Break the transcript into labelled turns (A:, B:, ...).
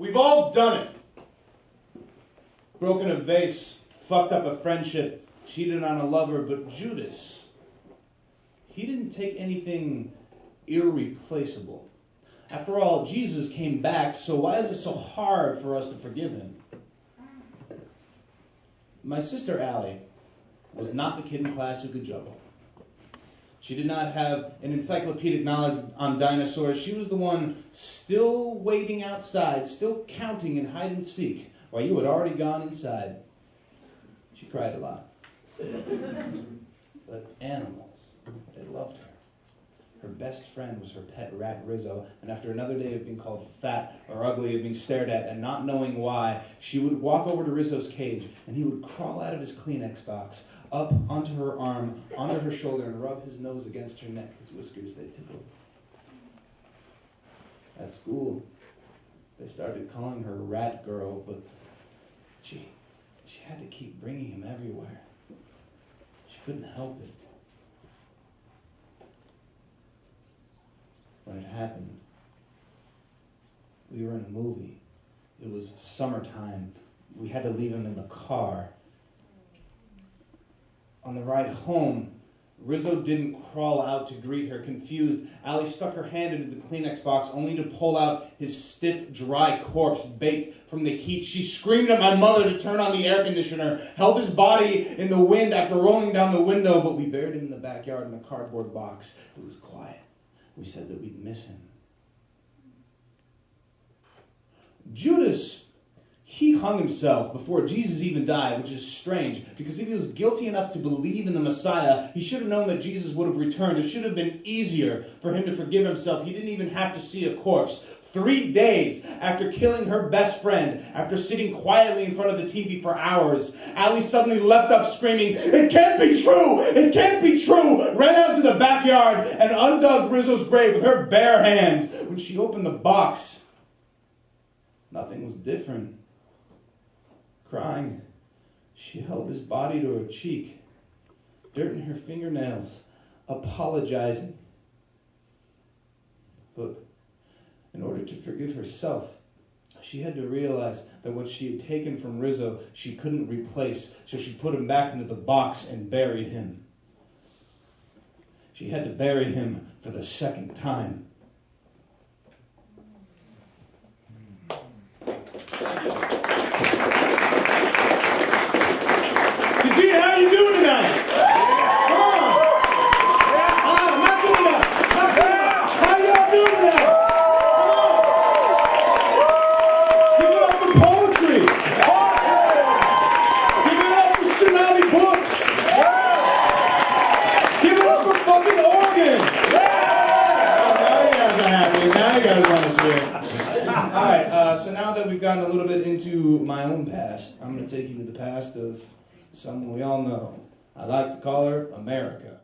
A: We've all done it. Broken a vase, fucked up a friendship, cheated on a lover, but Judas, he didn't take anything irreplaceable. After all, Jesus came back, so why is it so hard for us to forgive him? My sister Allie was not the kid in class who could juggle. She did not have an encyclopedic knowledge on dinosaurs. She was the one still waiting outside, still counting in hide and seek, while you had already gone inside. She cried a lot. But animals, they loved her. Her best friend was her pet rat, Rizzo, and after another day of being called fat or ugly, of being stared at and not knowing why, she would walk over to Rizzo's cage, and he would crawl out of his Kleenex box, up onto her arm, onto her shoulder, and rub his nose against her neck. His whiskers, they tickled. At school, they started calling her Rat Girl, but she had to keep bringing him everywhere. She couldn't help it. When it happened, we were in a movie. It was summertime. We had to leave him in the car. On the ride home, Rizzo didn't crawl out to greet her. Confused, Allie stuck her hand into the Kleenex box only to pull out his stiff, dry corpse baked from the heat. She screamed at my mother to turn on the air conditioner, held his body in the wind after rolling down the window, but we buried him in the backyard in a cardboard box. It was quiet. We said that we'd miss him. Judas, he hung himself before Jesus even died, which is strange, because if he was guilty enough to believe in the Messiah, he should have known that Jesus would have returned. It should have been easier for him to forgive himself. He didn't even have to see a corpse. 3 days after killing her best friend, after sitting quietly in front of the TV for hours, Allie suddenly leapt up screaming, "It can't be true! It can't be true!" Ran out to the backyard and undug Rizzo's grave with her bare hands. When she opened the box, nothing was different. Crying, she held his body to her cheek, dirt in her fingernails, apologizing. But in order to forgive herself, she had to realize that what she had taken from Rizzo, she couldn't replace, so she put him back into the box and buried him. She had to bury him for the second time. Eugene, how are you doing tonight? Come on. Not good enough. Not good enough. How y'all doing tonight? Come on. Give it up for poetry. Give it up for tsunami books. Give it up for fucking organ. Now you guys are happy. Now you guys want to cheer. All right, so now that we've gotten a little bit into my own past, I'm going to take you to the past of someone we all know. I like to call her America.